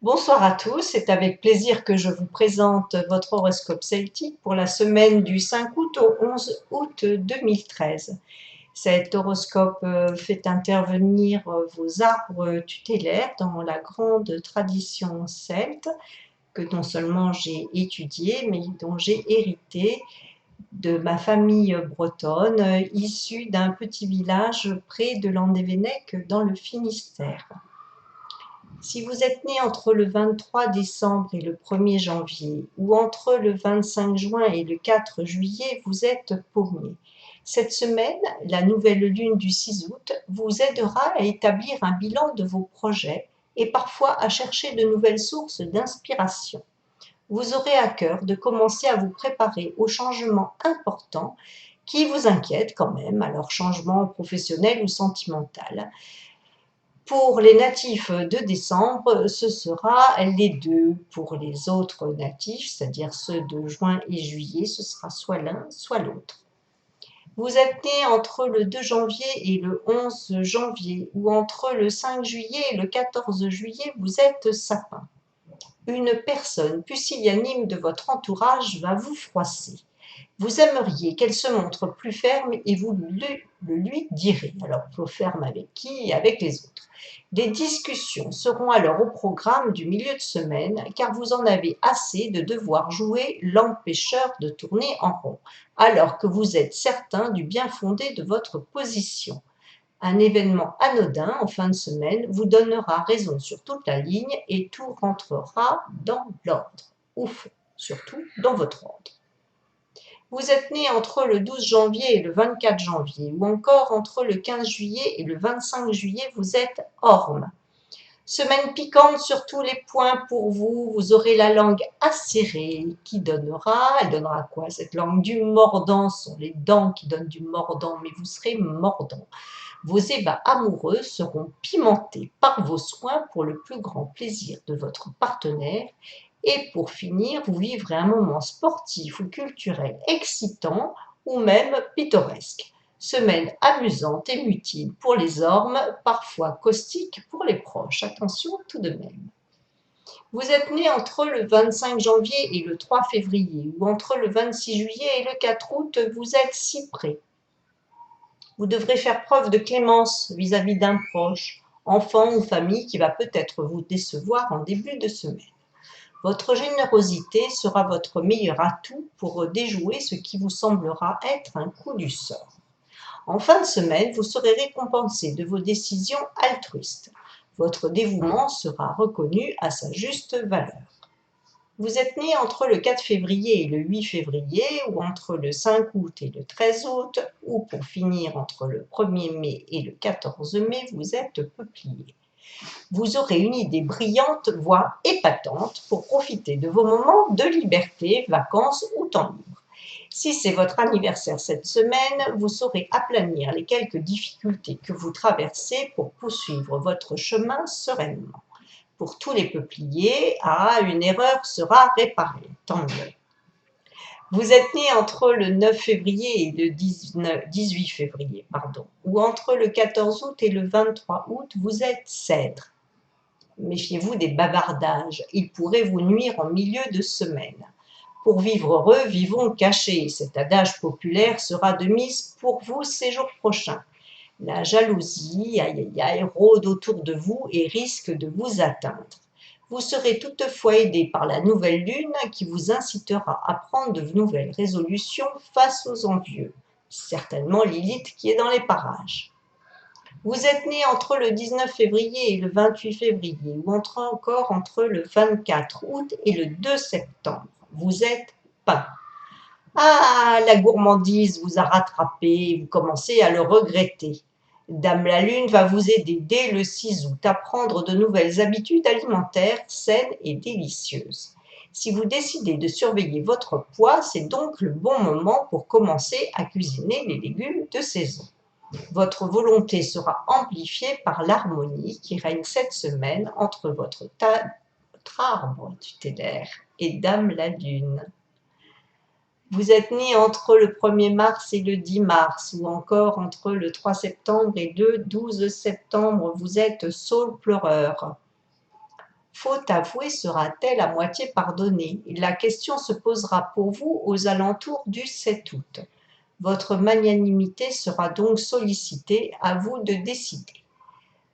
Bonsoir à tous, c'est avec plaisir que je vous présente votre horoscope celtique pour la semaine du 5 août au 11 août 2013. Cet horoscope fait intervenir vos arbres tutélaires dans la grande tradition celte que non seulement j'ai étudiée mais dont j'ai hérité de ma famille bretonne issue d'un petit village près de Landévennec dans le Finistère. Si vous êtes né entre le 23 décembre et le 1er janvier, ou entre le 25 juin et le 4 juillet, vous êtes paumé. Cette semaine, la nouvelle lune du 6 août vous aidera à établir un bilan de vos projets et parfois à chercher de nouvelles sources d'inspiration. Vous aurez à cœur de commencer à vous préparer aux changements importants qui vous inquiètent quand même, alors changement professionnel ou sentimental. Pour les natifs de décembre, ce sera les deux. Pour les autres natifs, c'est-à-dire ceux de juin et juillet, ce sera soit l'un, soit l'autre. Vous êtes né entre le 2 janvier et le 11 janvier, ou entre le 5 juillet et le 14 juillet, vous êtes sapin. Une personne pusillanime de votre entourage va vous froisser. Vous aimeriez qu'elle se montre plus ferme et vous le lui direz. Alors, plus ferme avec qui? Avec les autres. Des discussions seront alors au programme du milieu de semaine car vous en avez assez de devoir jouer l'empêcheur de tourner en rond, alors que vous êtes certain du bien fondé de votre position. Un événement anodin en fin de semaine vous donnera raison sur toute la ligne et tout rentrera dans l'ordre, ou surtout dans votre ordre. Vous êtes né entre le 12 janvier et le 24 janvier, ou encore entre le 15 juillet et le 25 juillet, vous êtes orme. Semaine piquante sur tous les points pour vous, vous aurez la langue acérée elle donnera quoi cette langue? Du mordant, ce sont les dents qui donnent du mordant, mais vous serez mordant. Vos ébats amoureux seront pimentés par vos soins pour le plus grand plaisir de votre partenaire. Et pour finir, vous vivrez un moment sportif ou culturel excitant ou même pittoresque. Semaine amusante et mutile pour les ormes, parfois caustique pour les proches. Attention tout de même. Vous êtes né entre le 25 janvier et le 3 février, ou entre le 26 juillet et le 4 août, vous êtes cyprès. Vous devrez faire preuve de clémence vis-à-vis d'un proche, enfant ou famille qui va peut-être vous décevoir en début de semaine. Votre générosité sera votre meilleur atout pour déjouer ce qui vous semblera être un coup du sort. En fin de semaine, vous serez récompensé de vos décisions altruistes. Votre dévouement sera reconnu à sa juste valeur. Vous êtes né entre le 4 février et le 8 février, ou entre le 5 août et le 13 août, ou pour finir entre le 1er mai et le 14 mai, vous êtes peuplier. Vous aurez une idée brillante, voire épatante, pour profiter de vos moments de liberté, vacances ou temps libre. Si c'est votre anniversaire cette semaine, vous saurez aplanir les quelques difficultés que vous traversez pour poursuivre votre chemin sereinement. Pour tous les peupliers, une erreur sera réparée, tant mieux. Vous êtes né entre le 9 février et le 18 février, ou entre le 14 août et le 23 août, vous êtes cèdre. Méfiez-vous des bavardages, ils pourraient vous nuire en milieu de semaine. Pour vivre heureux, vivons cachés. Cet adage populaire sera de mise pour vous ces jours prochains. La jalousie, rôde autour de vous et risque de vous atteindre. Vous serez toutefois aidé par la nouvelle lune qui vous incitera à prendre de nouvelles résolutions face aux envieux. Certainement Lilith qui est dans les parages. Vous êtes né entre le 19 février et le 28 février, ou encore entre le 24 août et le 2 septembre. Vous êtes pain. La gourmandise vous a rattrapé, vous commencez à le regretter. Dame la Lune va vous aider dès le 6 août à prendre de nouvelles habitudes alimentaires saines et délicieuses. Si vous décidez de surveiller votre poids, c'est donc le bon moment pour commencer à cuisiner les légumes de saison. Votre volonté sera amplifiée par l'harmonie qui règne cette semaine entre votre arbre tutélaire et Dame la Lune. Vous êtes né entre le 1er mars et le 10 mars, ou encore entre le 3 septembre et le 12 septembre, vous êtes saule pleureur. Faute avouée sera-t-elle à moitié pardonnée? La question se posera pour vous aux alentours du 7 août. Votre magnanimité sera donc sollicitée, à vous de décider.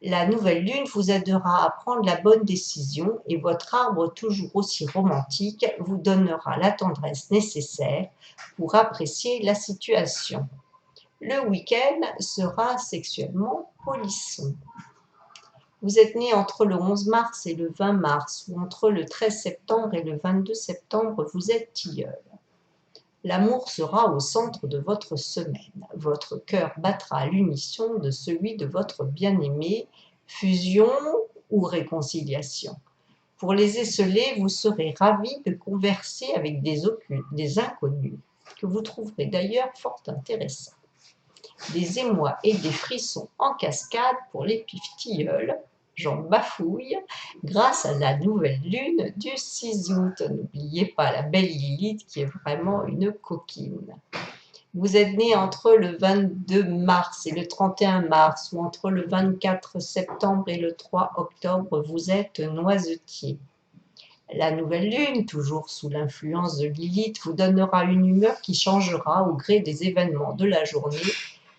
La nouvelle lune vous aidera à prendre la bonne décision et votre arbre toujours aussi romantique vous donnera la tendresse nécessaire pour apprécier la situation. Le week-end sera sexuellement polisson. Vous êtes né entre le 11 mars et le 20 mars, ou entre le 13 septembre et le 22 septembre, vous êtes tilleul. L'amour sera au centre de votre semaine. Votre cœur battra à l'unisson de celui de votre bien-aimé, fusion ou réconciliation. Pour les esseler, vous serez ravi de converser avec des inconnus, que vous trouverez d'ailleurs fort intéressants. Des émois et des frissons en cascade pour les tilleuls, j'en bafouille, grâce à la nouvelle lune du 6 août. N'oubliez pas la belle Lilith qui est vraiment une coquine. Vous êtes né entre le 22 mars et le 31 mars, ou entre le 24 septembre et le 3 octobre, vous êtes noisetier. La nouvelle lune, toujours sous l'influence de Lilith, vous donnera une humeur qui changera au gré des événements de la journée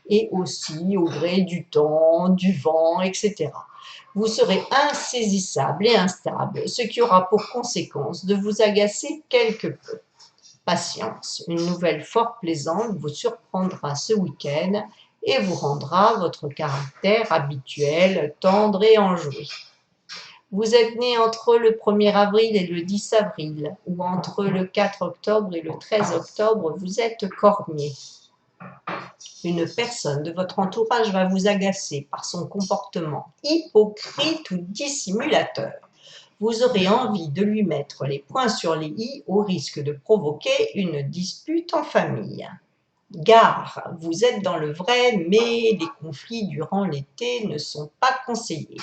et aussi au gré du temps, du vent, etc. Vous serez insaisissable et instable, ce qui aura pour conséquence de vous agacer quelque peu. Patience, une nouvelle fort plaisante vous surprendra ce week-end et vous rendra votre caractère habituel, tendre et enjoué. Vous êtes né entre le 1er avril et le 10 avril, ou entre le 4 octobre et le 13 octobre, vous êtes cornier. Une personne de votre entourage va vous agacer par son comportement hypocrite ou dissimulateur. Vous aurez envie de lui mettre les points sur les i au risque de provoquer une dispute en famille. Gare, vous êtes dans le vrai, mais les conflits durant l'été ne sont pas conseillés.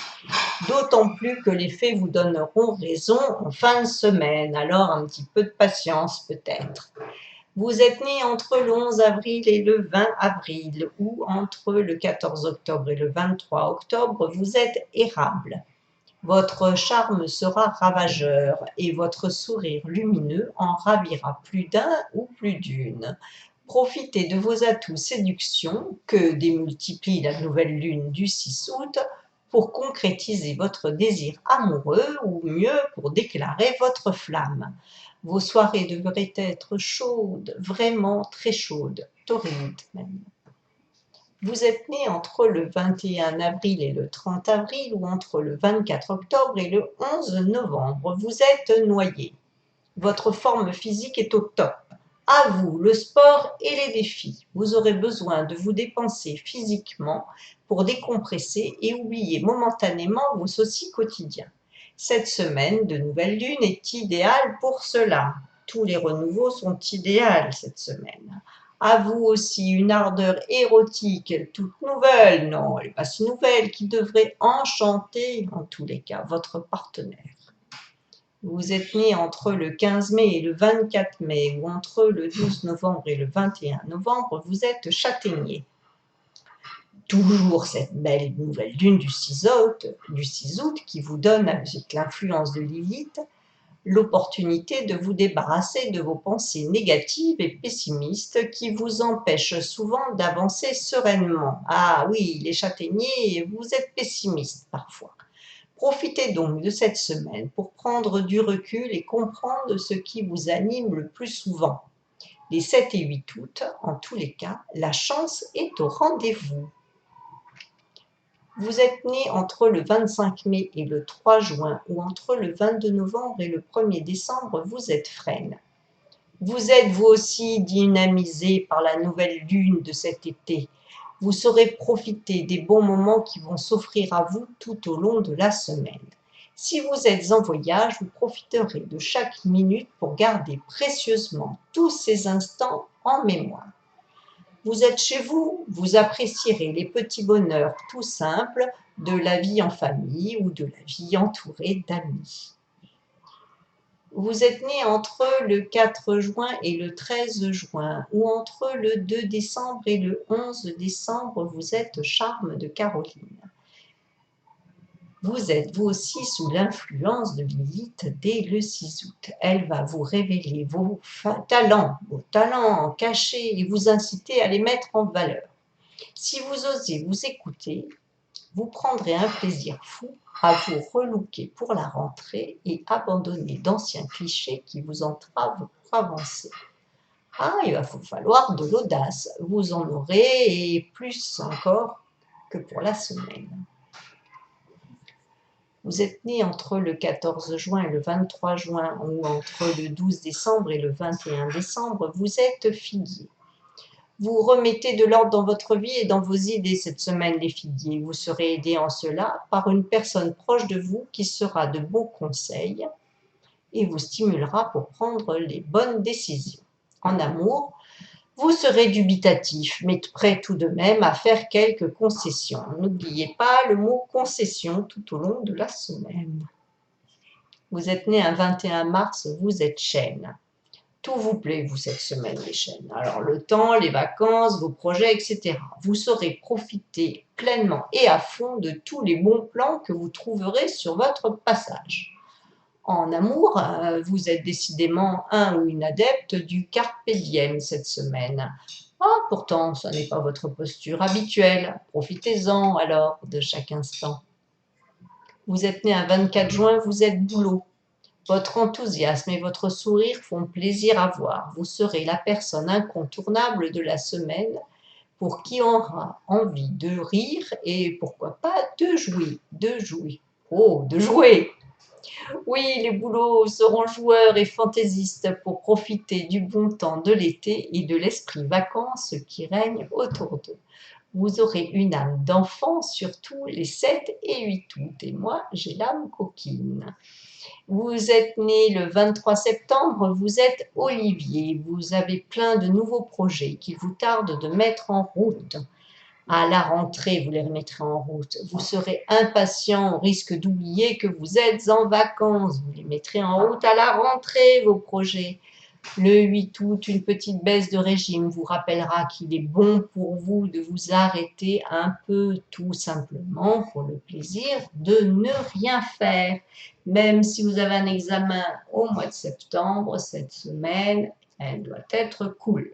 D'autant plus que les faits vous donneront raison en fin de semaine, alors un petit peu de patience peut-être. Vous êtes né entre le 11 avril et le 20 avril, ou entre le 14 octobre et le 23 octobre, vous êtes érable. Votre charme sera ravageur et votre sourire lumineux en ravira plus d'un ou plus d'une. Profitez de vos atouts séduction que démultiplie la nouvelle lune du 6 août pour concrétiser votre désir amoureux ou mieux pour déclarer votre flamme. Vos soirées devraient être chaudes, vraiment très chaudes, torrides même. Vous êtes né entre le 21 avril et le 30 avril ou entre le 24 octobre et le 11 novembre. Vous êtes noyé. Votre forme physique est au top. À vous le sport et les défis. Vous aurez besoin de vous dépenser physiquement pour décompresser et oublier momentanément vos soucis quotidiens. Cette semaine de nouvelle lune est idéale pour cela. Tous les renouveaux sont idéaux cette semaine. À vous aussi une ardeur érotique toute nouvelle, non, elle n'est pas si nouvelle, qui devrait enchanter en tous les cas votre partenaire. Vous êtes né entre le 15 mai et le 24 mai, ou entre le 12 novembre et le 21 novembre, vous êtes châtaignier. Toujours cette belle nouvelle lune du 6 août qui vous donne, avec l'influence de Lilith, l'opportunité de vous débarrasser de vos pensées négatives et pessimistes qui vous empêchent souvent d'avancer sereinement. Ah oui, les châtaigniers, vous êtes pessimistes parfois. Profitez donc de cette semaine pour prendre du recul et comprendre ce qui vous anime le plus souvent. Les 7 et 8 août, en tous les cas, la chance est au rendez-vous. Vous êtes né entre le 25 mai et le 3 juin, ou entre le 22 novembre et le 1er décembre, vous êtes frêne. Vous êtes vous aussi dynamisé par la nouvelle lune de cet été. Vous saurez profiter des bons moments qui vont s'offrir à vous tout au long de la semaine. Si vous êtes en voyage, vous profiterez de chaque minute pour garder précieusement tous ces instants en mémoire. Vous êtes chez vous, vous apprécierez les petits bonheurs tout simples de la vie en famille ou de la vie entourée d'amis. Vous êtes né entre le 4 juin et le 13 juin, ou entre le 2 décembre et le 11 décembre, vous êtes charme de Caroline. Vous êtes vous aussi sous l'influence de Lilith dès le 6 août. Elle va vous révéler vos talents cachés et vous inciter à les mettre en valeur. Si vous osez vous écouter, vous prendrez un plaisir fou à vous relooker pour la rentrée et abandonner d'anciens clichés qui vous entravent pour avancer. Ah, il va vous falloir de l'audace, vous en aurez et plus encore que pour la semaine. Vous êtes né entre le 14 juin et le 23 juin ou entre le 12 décembre et le 21 décembre, vous êtes figuier. Vous remettez de l'ordre dans votre vie et dans vos idées cette semaine, les figuiers. Vous serez aidé en cela par une personne proche de vous qui sera de bons conseils et vous stimulera pour prendre les bonnes décisions. En amour, vous serez dubitatif, mais prêt tout de même à faire quelques concessions. N'oubliez pas le mot concession tout au long de la semaine. Vous êtes né un 21 mars, vous êtes chêne. Tout vous plaît, vous, cette semaine, les chênes. Alors, le temps, les vacances, vos projets, etc. Vous saurez profiter pleinement et à fond de tous les bons plans que vous trouverez sur votre passage. En amour, vous êtes décidément un ou une adepte du carpe diem cette semaine. Ah, pourtant, ce n'est pas votre posture habituelle. Profitez-en alors de chaque instant. Vous êtes né un 24 juin, vous êtes boulot. Votre enthousiasme et votre sourire font plaisir à voir. Vous serez la personne incontournable de la semaine pour qui on aura envie de rire et pourquoi pas de jouer. De jouer. Oh, de jouer! Oui, les boulots seront joueurs et fantaisistes pour profiter du bon temps de l'été et de l'esprit vacances qui règne autour d'eux. Vous aurez une âme d'enfant, surtout les 7 et 8 août. Et moi, j'ai l'âme coquine. Vous êtes né le 23 septembre, vous êtes Olivier. Vous avez plein de nouveaux projets qu'il vous tarde de mettre en route. À la rentrée, vous les remettrez en route. Vous serez impatient au risque d'oublier que vous êtes en vacances. Vous les mettrez en route à la rentrée, vos projets. Le 8 août, une petite baisse de régime vous rappellera qu'il est bon pour vous de vous arrêter un peu, tout simplement pour le plaisir de ne rien faire. Même si vous avez un examen au mois de septembre, cette semaine, elle doit être cool.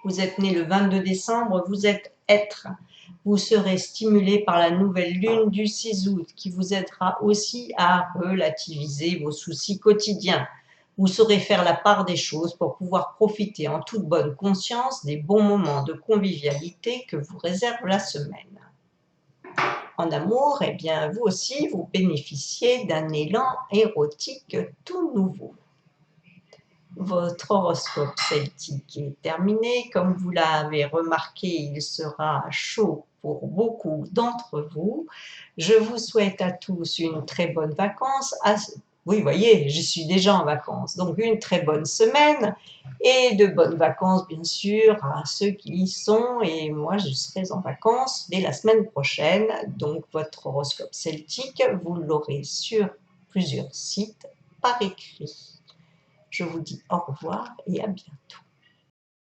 Vous êtes né le 22 décembre, vous êtes être. Vous serez stimulé par la nouvelle lune du 6 août qui vous aidera aussi à relativiser vos soucis quotidiens. Vous saurez faire la part des choses pour pouvoir profiter en toute bonne conscience des bons moments de convivialité que vous réserve la semaine. En amour, eh bien, vous aussi, vous bénéficiez d'un élan érotique tout nouveau. Votre horoscope celtique est terminé. Comme vous l'avez remarqué, il sera chaud pour beaucoup d'entre vous. Je vous souhaite à tous une très bonne vacance. Oui, vous voyez, je suis déjà en vacances. Donc, une très bonne semaine et de bonnes vacances, bien sûr, à ceux qui y sont. Et moi, je serai en vacances dès la semaine prochaine. Donc, votre horoscope celtique, vous l'aurez sur plusieurs sites par écrit. Je vous dis au revoir et à bientôt.